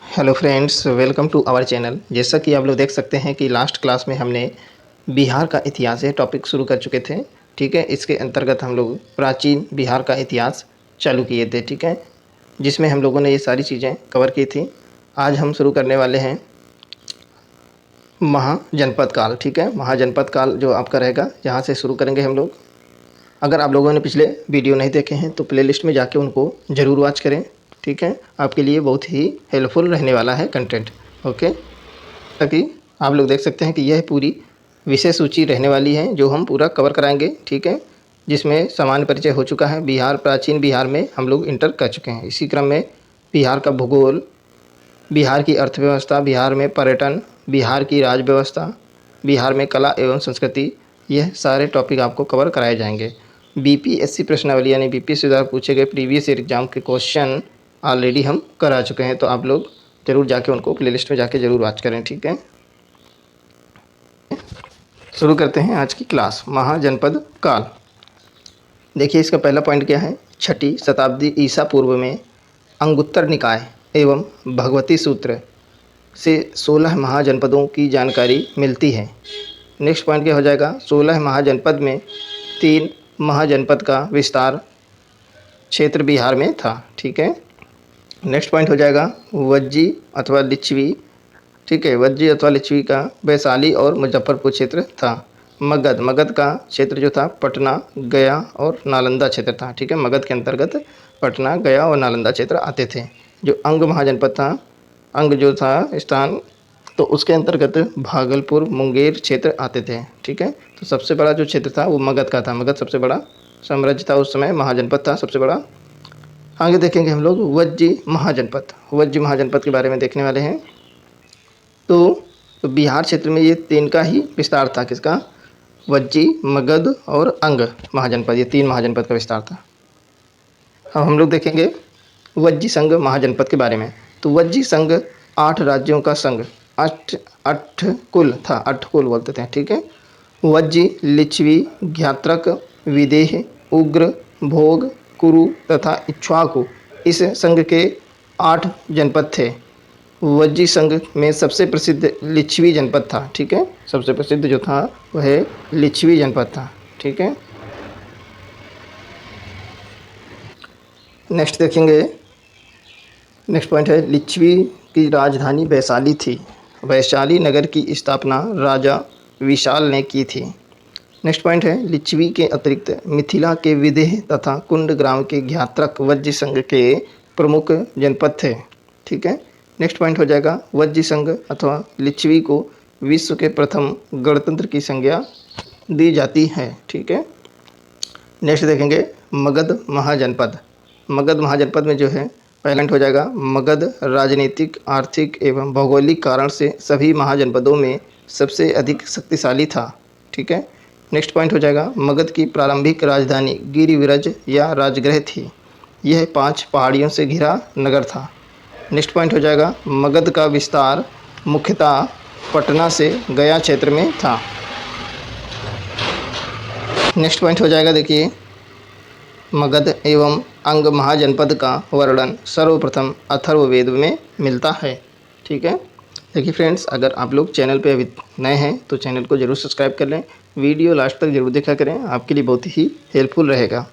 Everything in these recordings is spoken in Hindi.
Hello friends, welcome to our channel. जैसा कि आप लोग देख सकते हैं कि लास्ट क्लास में हमने बिहार का इतिहास ये टॉपिक शुरू कर चुके थे। ठीक है, इसके अंतर्गत हम लोग प्राचीन बिहार का इतिहास चालू किए थे। ठीक है, जिसमें हम लोगों ने ये सारी चीज़ें कवर की थी। आज हम शुरू करने वाले हैं महाजनपद काल। ठीक है, महाजनपद काल जो आपका रहेगा, यहाँ से शुरू करेंगे हम लोग। अगर आप लोगों ने पिछले वीडियो नहीं देखे हैं तो प्लेलिस्ट में जाके उनको ज़रूर वॉच करें। ठीक है, आपके लिए बहुत ही हेल्पफुल रहने वाला है कंटेंट। ओके, ताकि आप लोग देख सकते हैं कि यह पूरी विषय सूची रहने वाली है जो हम पूरा कवर कराएंगे। ठीक है, जिसमें सामान्य परिचय हो चुका है। बिहार, प्राचीन बिहार में हम लोग इंटर कर चुके हैं। इसी क्रम में बिहार का भूगोल, बिहार की अर्थव्यवस्था, बिहार में पर्यटन, बिहार की राज व्यवस्था, बिहार में कला एवं संस्कृति, यह सारे टॉपिक आपको कवर कराए जाएंगे। बीपीएससी प्रश्नावली यानी बीपीएससी द्वारा पूछे गए प्रीवियस ईयर एग्जाम के क्वेश्चन ऑलरेडी हम करा चुके हैं, तो आप लोग ज़रूर जाके उनको प्लेलिस्ट में जाके ज़रूर वॉच करें। ठीक है, शुरू करते हैं आज की क्लास। महाजनपद काल। देखिए, इसका पहला पॉइंट क्या है। 6ठी शताब्दी ईसा पूर्व में अंगुत्तर निकाय एवं भगवती सूत्र से 16 महाजनपदों की जानकारी मिलती है। नेक्स्ट पॉइंट क्या हो जाएगा। 16 महाजनपद में 3 महाजनपद का विस्तार क्षेत्र बिहार में था। ठीक है, नेक्स्ट पॉइंट हो जाएगा वज्जी अथवा लिच्छवी। ठीक है, वज्जी अथवा लिच्छवी का वैशाली और मुजफ्फरपुर क्षेत्र था। मगध का क्षेत्र जो था पटना, गया और नालंदा क्षेत्र था। ठीक है, मगध के अंतर्गत पटना, गया और नालंदा क्षेत्र आते थे। जो अंग महाजनपद था, अंग जो था स्थान, तो उसके अंतर्गत भागलपुर, मुंगेर क्षेत्र आते थे। ठीक है, तो सबसे बड़ा जो क्षेत्र था वो मगध का था। मगध सबसे बड़ा साम्राज्य था उस समय, महाजनपद था सबसे बड़ा। आगे देखेंगे हम लोग वज्जी महाजनपद। वज्जी महाजनपद के बारे में देखने वाले हैं। तो बिहार क्षेत्र में ये 3 का ही विस्तार था। किसका? वज्जी, मगध और अंग महाजनपद, ये 3 महाजनपद का विस्तार था। अब हम लोग देखेंगे वज्जी संघ महाजनपद के बारे में। तो वज्जी संघ 8 राज्यों का संघ, अठ कुल था, 8 कुल बोलते थे। ठीक है, वज्जी, लिच्छवी, ज्ञात्रक, विदेह, उग्र, भोग, कुरु तथा इक्ष्वाकु इस संघ के 8 जनपद थे। वज्जी संघ में सबसे प्रसिद्ध लिच्छवी जनपद था। ठीक है, सबसे प्रसिद्ध जो था वह लिच्छवी जनपद था। ठीक है, नेक्स्ट देखेंगे। नेक्स्ट पॉइंट है लिच्छवी की राजधानी वैशाली थी। वैशाली नगर की स्थापना राजा विशाल ने की थी। नेक्स्ट पॉइंट है लिच्छवी के अतिरिक्त मिथिला के विदेह तथा कुंड ग्राम के ज्ञात्रक वज्जी संघ के प्रमुख जनपद थे। ठीक है, नेक्स्ट पॉइंट हो जाएगा वज्जी संघ अथवा लिच्छवी को विश्व के प्रथम गणतंत्र की संज्ञा दी जाती है। ठीक है, नेक्स्ट देखेंगे मगध महाजनपद। मगध महाजनपद में जो है पहला पॉइंट हो जाएगा मगध राजनीतिक, आर्थिक एवं भौगोलिक कारण से सभी महाजनपदों में सबसे अधिक शक्तिशाली था। ठीक है, नेक्स्ट पॉइंट हो जाएगा मगध की प्रारंभिक राजधानी गिरिविरज या राजगृह थी। यह 5 पहाड़ियों से घिरा नगर था। नेक्स्ट पॉइंट हो जाएगा मगध का विस्तार मुख्यतः पटना से गया क्षेत्र में था। नेक्स्ट पॉइंट हो जाएगा, देखिए मगध एवं अंग महाजनपद का वर्णन सर्वप्रथम अथर्ववेद में मिलता है। ठीक है, देखिए फ्रेंड्स, अगर आप लोग चैनल पे अभी नए हैं तो चैनल को ज़रूर सब्सक्राइब कर लें, वीडियो लास्ट तक ज़रूर देखा करें, आपके लिए बहुत ही हेल्पफुल रहेगा।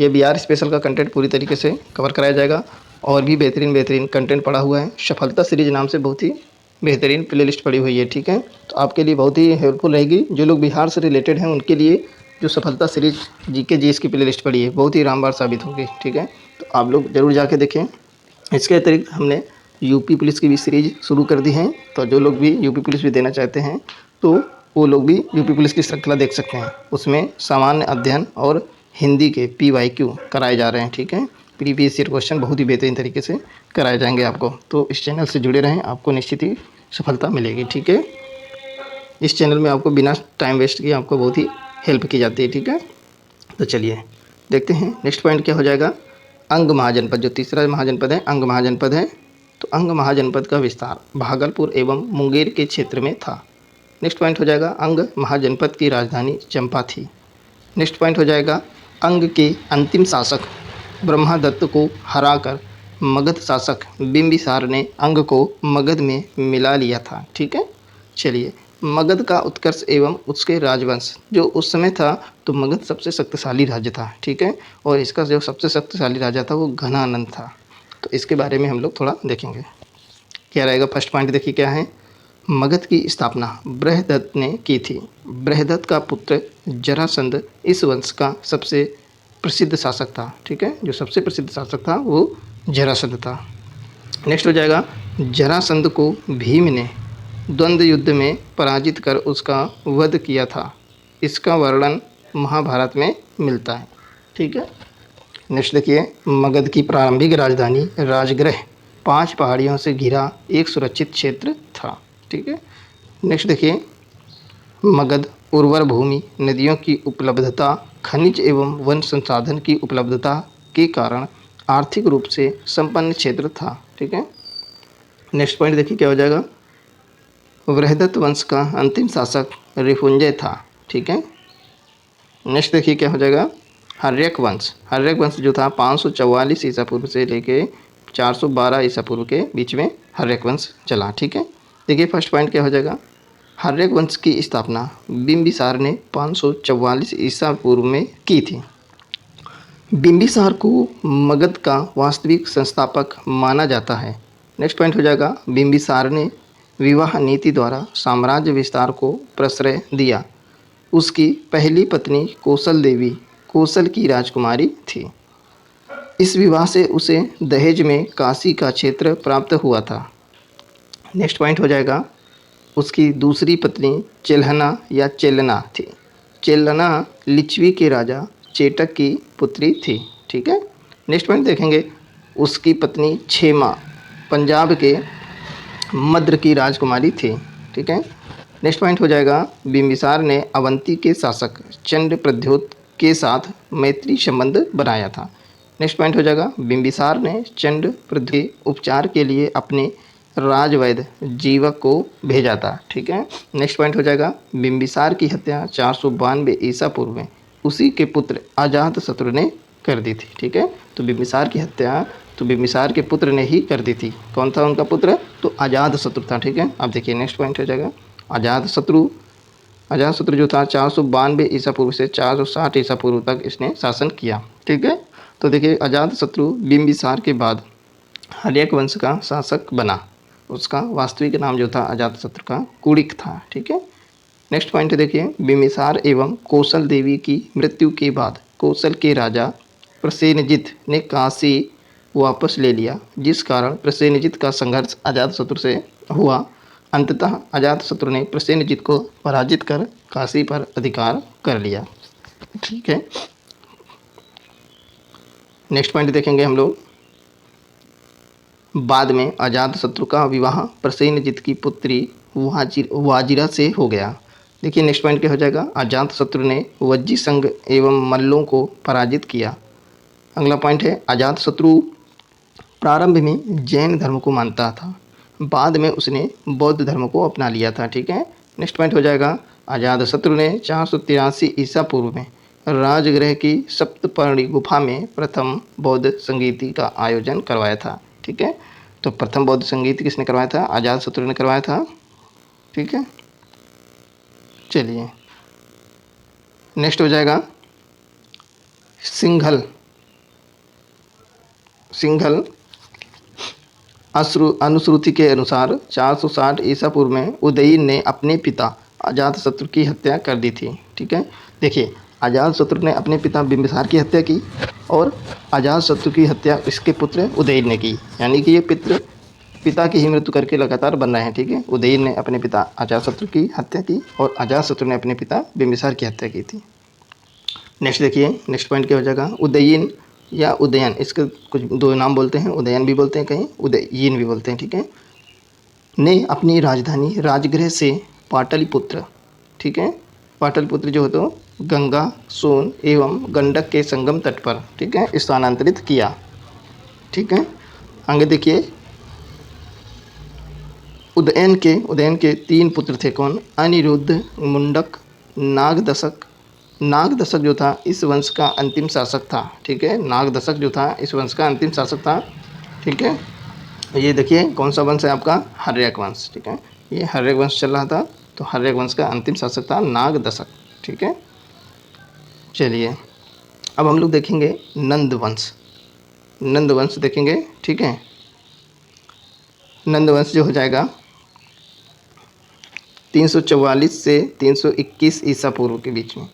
ये बिहार स्पेशल का कंटेंट पूरी तरीके से कवर कराया जाएगा और भी बेहतरीन कंटेंट पड़ा हुआ है। सफलता सीरीज नाम से बहुत ही बेहतरीन प्लेलिस्ट पड़ी हुई है। ठीक है, तो आपके लिए बहुत ही हेल्पफुल रहेगी। जो लोग बिहार से रिलेटेड हैं उनके लिए जो सफलता सीरीज जीके जीएस की प्लेलिस्ट पड़ी है बहुत ही रामबार साबित होगी। ठीक है, तो आप लोग ज़रूर जाके देखें। इसके अतिरिक्त हमने यूपी पुलिस की भी सीरीज शुरू कर दी है, तो जो लोग भी यूपी पुलिस भी देना चाहते हैं तो वो लोग भी यूपी पुलिस की श्रृंखला देख सकते हैं। उसमें सामान्य अध्ययन और हिंदी के PYQ कराए जा रहे हैं। ठीक है, प्रीवियस ईयर क्वेश्चन बहुत ही बेहतरीन तरीके से कराए जाएंगे आपको, तो इस चैनल से जुड़े रहें, आपको निश्चित ही सफलता मिलेगी। ठीक है, इस चैनल में आपको बिना टाइम वेस्ट किए आपको बहुत ही हेल्प की जाती है। ठीक है, तो चलिए देखते हैं नेक्स्ट पॉइंट क्या हो जाएगा। अंग महाजनपद, जो तीसरा महाजनपद है अंग महाजनपद है। तो अंग महाजनपद का विस्तार भागलपुर एवं मुंगेर के क्षेत्र में था। नेक्स्ट पॉइंट हो जाएगा अंग महाजनपद की राजधानी चंपा थी। नेक्स्ट पॉइंट हो जाएगा अंग के अंतिम शासक ब्रह्मदत्त को हराकर मगध शासक बिंबिसार ने अंग को मगध में मिला लिया था। ठीक है, चलिए, मगध का उत्कर्ष एवं उसके राजवंश जो उस समय था, तो मगध सबसे शक्तिशाली राज्य था। ठीक है, और इसका जो सबसे शक्तिशाली राजा था वो घनानंद था। तो इसके बारे में हम लोग थोड़ा देखेंगे। क्या रहेगा, फर्स्ट पॉइंट देखिए क्या है। मगध की स्थापना बृहदत्त ने की थी। बृहदत्त का पुत्र जरासंध इस वंश का सबसे प्रसिद्ध शासक था। ठीक है, जो सबसे प्रसिद्ध शासक था वो जरासंध था। नेक्स्ट हो जाएगा, जरासंध को भीम ने द्वंद्व युद्ध में पराजित कर उसका वध किया था। इसका वर्णन महाभारत में मिलता है। ठीक है, नेक्स्ट देखिए, मगध की प्रारंभिक राजधानी राजगृह 5 पहाड़ियों से घिरा एक सुरक्षित क्षेत्र था। ठीक है, नेक्स्ट देखिए, मगध उर्वर भूमि, नदियों की उपलब्धता, खनिज एवं वन संसाधन की उपलब्धता के कारण आर्थिक रूप से संपन्न क्षेत्र था। ठीक है, नेक्स्ट पॉइंट देखिए क्या हो जाएगा। बृहदत्त वंश का अंतिम शासक रिपुंजय था। ठीक है, नेक्स्ट देखिए क्या हो जाएगा। हर्यक वंश, हर्यक वंश जो था 544 ईसा पूर्व से लेके 412 ईसा पूर्व के बीच में हर्यक वंश चला। ठीक है, देखिए फर्स्ट पॉइंट क्या हो जाएगा। हर्यक वंश की स्थापना बिंबिसार ने 544 ईसा पूर्व में की थी। बिंबिसार को मगध का वास्तविक संस्थापक माना जाता है। नेक्स्ट पॉइंट हो जाएगा, बिंबिसार ने विवाह नीति द्वारा साम्राज्य विस्तार को प्रश्रय दिया। उसकी पहली पत्नी कौशल देवी कौशल की राजकुमारी थी। इस विवाह से उसे दहेज में काशी का क्षेत्र प्राप्त हुआ था। नेक्स्ट पॉइंट हो जाएगा, उसकी दूसरी पत्नी चेल्हना या चेलना थी। चेल्हना लिच्छवी के राजा चेटक की पुत्री थी। ठीक है, नेक्स्ट पॉइंट देखेंगे, उसकी पत्नी क्षेमा पंजाब के मद्र की राजकुमारी थी। ठीक है, नेक्स्ट पॉइंट हो जाएगा, बिंबिसार ने अवंती के शासक चंद्र प्रद्योत के साथ मैत्री संबंध बनाया था। नेक्स्ट पॉइंट हो जाएगा, बिंबिसार ने चंद्र प्रद्योत के उपचार के लिए अपने राजवैद्य जीवक को भेजा था। ठीक है, नेक्स्ट पॉइंट हो जाएगा, बिंबिसार की हत्या 492 ईसा पूर्व में उसी के पुत्र अजातशत्रु ने कर दी थी। ठीक है, तो बिंबिसार की हत्या तो बिंबिसार के पुत्र ने ही कर दी थी। कौन था उनका पुत्र, तो अजातशत्रु था। ठीक है, अब देखिए नेक्स्ट पॉइंट हो जाएगा, अजातशत्रु जो था 492 ईसा पूर्व से 460 ईसा पूर्व तक इसने शासन किया। ठीक है, तो देखिए अजातशत्रु बिंबिसार के बाद हर्यक वंश का शासक बना। उसका वास्तविक नाम जो था अजातशत्रु का कुड़िक था। ठीक है, नेक्स्ट पॉइंट देखिए, बिंबिसार एवं कौशल देवी की मृत्यु के बाद कौशल के राजा प्रसेनजित ने काशी वापस ले लिया, जिस कारण प्रसेनजित का संघर्ष अजातशत्रु से हुआ। अंततः अजातशत्रु ने प्रसेनजित को पराजित कर काशी पर अधिकार कर लिया। ठीक है, नेक्स्ट पॉइंट देखेंगे हम लोग, बाद में अजातशत्रु का विवाह प्रसेनजित की पुत्री वाजिरा से हो गया। देखिए नेक्स्ट पॉइंट क्या हो जाएगा, अजातशत्रु ने वज्जी संघ एवं मल्लों को पराजित किया। अगला पॉइंट है, अजातशत्रु प्रारंभ में जैन धर्म को मानता था, बाद में उसने बौद्ध धर्म को अपना लिया था। ठीक है, नेक्स्ट पॉइंट हो जाएगा, अजातशत्रु ने 483 ईसा पूर्व में राजगृह की सप्तपर्णी गुफा में प्रथम बौद्ध संगीति का आयोजन करवाया था। ठीक है, तो प्रथम बौद्ध संगीत किसने करवाया था, अजातशत्रु ने करवाया था। ठीक है, चलिए नेक्स्ट हो जाएगा, सिंघल अनुश्रुति के अनुसार 460 ईसा पूर्व में उदयन ने अपने पिता अजातशत्रु की हत्या कर दी थी। ठीक है, देखिए अजातशत्रु ने अपने पिता बिंबिसार की हत्या की और अजातशत्रु की हत्या इसके पुत्र उदयन ने की, यानी कि ये पिता की ही मृत्यु करके लगातार बन रहे हैं। ठीक है, उदयन ने अपने पिता अजातशत्रु की हत्या की और अजातशत्रु ने अपने पिता बिंबिसार की हत्या की थी। नेक्स्ट देखिए, नेक्स्ट पॉइंट क्या हो जाएगा, उदयन या उदयन, इसके कुछ दो नाम बोलते हैं, उदयन भी बोलते हैं, कहीं उदयन भी बोलते हैं। ठीक है, ने अपनी राजधानी राजगृह से पाटलिपुत्र, ठीक है, पाटलिपुत्र जो है तो गंगा, सोन एवं गंडक के संगम तट पर, ठीक है, स्थानांतरित किया। ठीक है, आगे देखिए, उदयन के 3 पुत्र थे। कौन, अनिरुद्ध, मुंडक, नागदशक। नागदशक जो था इस वंश का अंतिम शासक था। ठीक है, नागदशक जो था इस वंश का अंतिम शासक था। ठीक है। ये देखिए कौन सा वंश है आपका, हर्यक वंश। ठीक है, ये हर्यक वंश चल रहा था, तो हर्यक वंश का अंतिम शासक था नागदशक। ठीक है, चलिए अब हम लोग देखेंगे नंद वंश। नंद वंश देखेंगे। ठीक है, नंद वंश जो हो जाएगा 344 से 321 ईसा पूर्व के बीच में।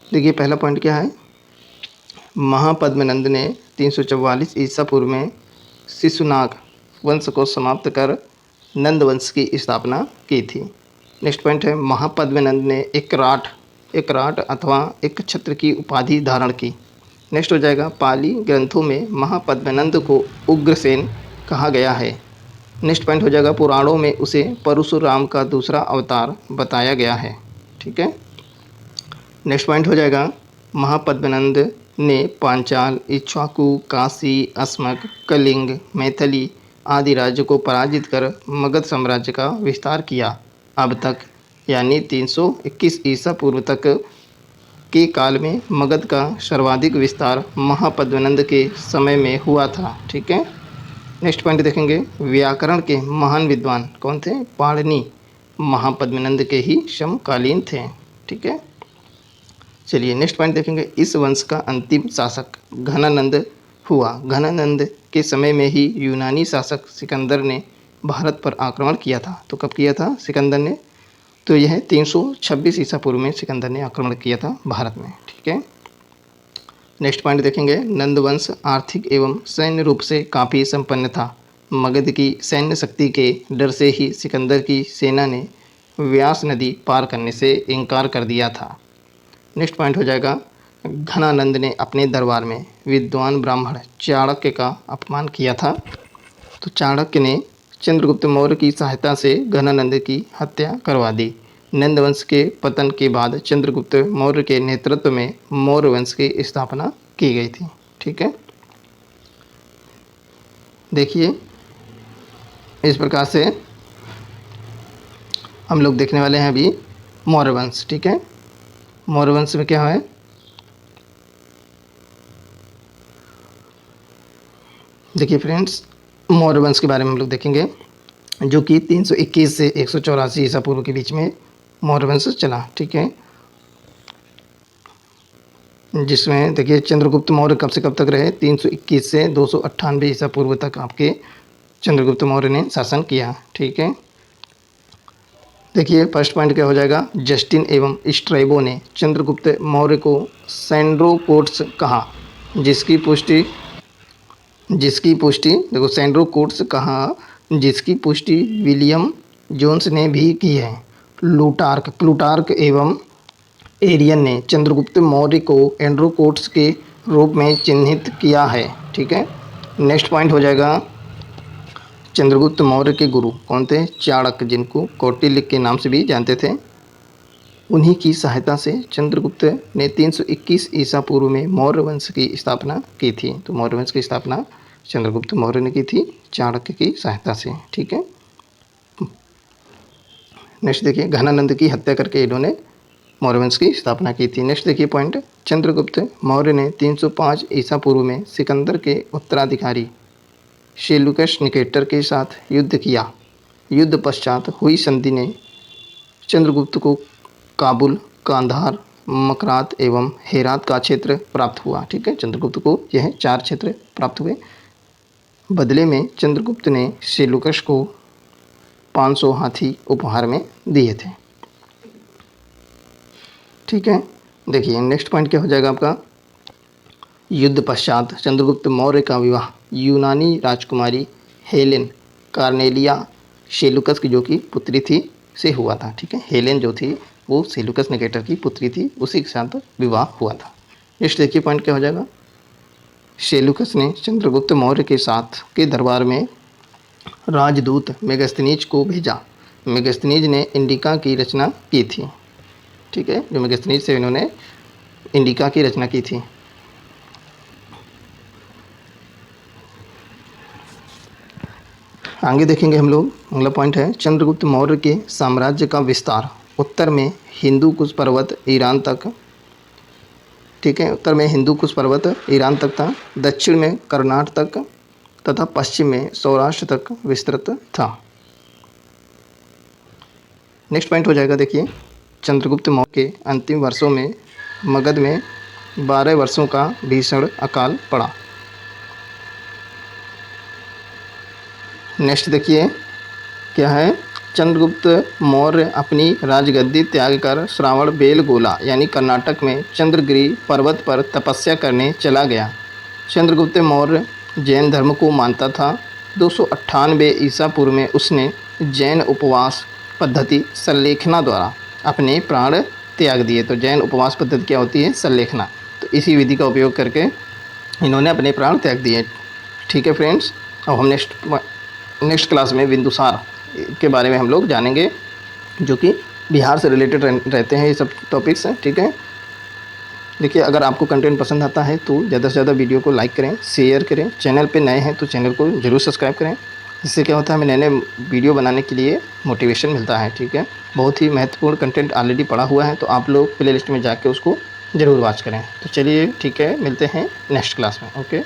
देखिए पहला पॉइंट क्या है, महापद्मनंद ने 344 ईसा पूर्व में शिशुनाग वंश को समाप्त कर नंद वंश की स्थापना की थी। नेक्स्ट पॉइंट है, महापद्मनंद ने एक राट अथवा एक छत्र की उपाधि धारण की। नेक्स्ट हो जाएगा, पाली ग्रंथों में महापद्मनंद को उग्रसेन कहा गया है। नेक्स्ट पॉइंट हो जाएगा, पुराणों में उसे परशुराम का दूसरा अवतार बताया गया है। ठीक है, नेक्स्ट पॉइंट हो जाएगा, महापद्मनंद ने पांचाल, इक्ष्वाकु, काशी, अस्मक, कलिंग, मैथिली आदि राज्य को पराजित कर मगध साम्राज्य का विस्तार किया। अब तक यानी 321 ईसा पूर्व तक के काल में मगध का सर्वाधिक विस्तार महापद्मनंद के समय में हुआ था। ठीक है, नेक्स्ट पॉइंट देखेंगे, व्याकरण के महान विद्वान कौन थे, पाणिनि महापद्मनंद के ही समकालीन थे। ठीक है, चलिए नेक्स्ट पॉइंट देखेंगे, इस वंश का अंतिम शासक घनानंद हुआ। घनानंद के समय में ही यूनानी शासक सिकंदर ने भारत पर आक्रमण किया था। तो कब किया था सिकंदर ने, तो यह 326 ईसा पूर्व में सिकंदर ने आक्रमण किया था भारत में। ठीक है, नेक्स्ट पॉइंट देखेंगे, नंद वंश आर्थिक एवं सैन्य रूप से काफ़ी संपन्न था। मगध की सैन्य शक्ति के डर से ही सिकंदर की सेना ने व्यास नदी पार करने से इनकार कर दिया था। नेक्स्ट पॉइंट हो जाएगा, घनानंद ने अपने दरबार में विद्वान ब्राह्मण चाणक्य का अपमान किया था। तो चाणक्य ने चंद्रगुप्त मौर्य की सहायता से घनानंद की हत्या करवा दी। नंद वंश के पतन के बाद चंद्रगुप्त मौर्य के नेतृत्व में मौर्य वंश की स्थापना की गई थी। ठीक है, देखिए इस प्रकार से हम लोग देखने वाले हैं अभी मौर्य वंश। ठीक है, मौर्य वंश में क्या है, देखिए फ्रेंड्स मौर्य वंश के बारे में हम लोग देखेंगे, जो कि 321 से 184 ईसा पूर्व के बीच में मौर्य वंश चला। ठीक है, जिसमें देखिए चंद्रगुप्त मौर्य कब से कब तक रहे, 321 से 298 ईसा पूर्व तक आपके चंद्रगुप्त मौर्य ने शासन किया। ठीक है, देखिए फर्स्ट पॉइंट क्या हो जाएगा, जस्टिन एवं स्ट्रैबो ने चंद्रगुप्त मौर्य को सैंड्रोकोट्स कहा, जिसकी पुष्टि देखो सैंड्रोकोट्स कहा, जिसकी पुष्टि विलियम जोन्स ने भी की है। प्लूटार्क एवं एरियन ने चंद्रगुप्त मौर्य को एंड्रोकोट्स के रूप में चिन्हित किया है। ठीक है, नेक्स्ट पॉइंट हो जाएगा, चंद्रगुप्त मौर्य के गुरु कौन थे, चाणक्य, जिनको कौटिल्य के नाम से भी जानते थे। उन्हीं की सहायता से चंद्रगुप्त ने 321 ईसा पूर्व में मौर्य वंश की स्थापना की थी। तो मौर्य वंश की स्थापना चंद्रगुप्त मौर्य ने की थी चाणक्य की सहायता से। ठीक है, नेक्स्ट देखिए, घनानंद की हत्या करके इन्होंने मौर्य वंश की स्थापना की थी। नेक्स्ट देखिए पॉइंट, चंद्रगुप्त मौर्य ने 305 ईसा पूर्व में सिकंदर के उत्तराधिकारी सेल्यूकस निकेटर के साथ युद्ध किया। युद्ध पश्चात हुई संधि ने चंद्रगुप्त को काबुल, कांधार, मकरात एवं हेरात का क्षेत्र प्राप्त हुआ। ठीक है, चंद्रगुप्त को यह 4 क्षेत्र प्राप्त हुए। बदले में चंद्रगुप्त ने सेल्यूकस को 500 हाथी उपहार में दिए थे। ठीक है, देखिए नेक्स्ट पॉइंट क्या हो जाएगा आपका, युद्ध पश्चात चंद्रगुप्त मौर्य का विवाह यूनानी राजकुमारी हेलेन कार्नेलिया सेल्यूकस की जो कि पुत्री थी से हुआ था। ठीक है, हेलेन जो थी वो सेल्यूकस निकेटर की पुत्री थी, उसी के साथ विवाह हुआ था। नेक्स्ट देखिए पॉइंट क्या हो जाएगा, सेल्यूकस ने चंद्रगुप्त मौर्य के साथ के दरबार में राजदूत मेगस्थनीज को भेजा। मेगस्थनीज ने इंडिका की रचना की थी। ठीक है, जो मेगस्थनीज से इन्होंने इंडिका की रचना की थी। आगे देखेंगे हम लोग, अगला पॉइंट है, चंद्रगुप्त मौर्य के साम्राज्य का विस्तार उत्तर में हिंदू कुश पर्वत ईरान तक। ठीक है, उत्तर में हिंदू कुश पर्वत ईरान तक था, दक्षिण में कर्नाटक तक, तथा पश्चिम में सौराष्ट्र तक विस्तृत था। नेक्स्ट पॉइंट हो जाएगा, देखिए चंद्रगुप्त मौर्य के अंतिम वर्षों में मगध में 12 वर्षों का भीषण अकाल पड़ा। नेक्स्ट देखिए क्या है, चंद्रगुप्त मौर्य अपनी राजगद्दी त्याग कर श्रावण बेलगोला यानी कर्नाटक में चंद्रगिरी पर्वत पर तपस्या करने चला गया। चंद्रगुप्त मौर्य जैन धर्म को मानता था। 298 ईसा पूर्व में उसने जैन उपवास पद्धति संलेखना द्वारा अपने प्राण त्याग दिए। तो जैन उपवास पद्धति क्या होती है? संलेखना। तो इसी विधि का उपयोग करके इन्होंने अपने प्राण त्याग दिए। ठीक है फ्रेंड्स, अब हम नेक्स्ट क्लास में बिंदुसार के बारे में हम लोग जानेंगे, जो कि बिहार से रिलेटेड रहते हैं ये सब टॉपिक्स हैं। ठीक है, देखिए अगर आपको कंटेंट पसंद आता है तो ज़्यादा से ज़्यादा वीडियो को लाइक करें, शेयर करें। चैनल पे नए हैं तो चैनल को ज़रूर सब्सक्राइब करें। इससे क्या होता है, हमें नए नए वीडियो बनाने के लिए मोटिवेशन मिलता है। ठीक है, बहुत ही महत्वपूर्ण कंटेंट ऑलरेडी पड़ा हुआ है, तो आप लोग प्ले लिस्ट में जाके उसको ज़रूर वॉच करें। तो चलिए ठीक है, मिलते हैं नेक्स्ट क्लास में। ओके।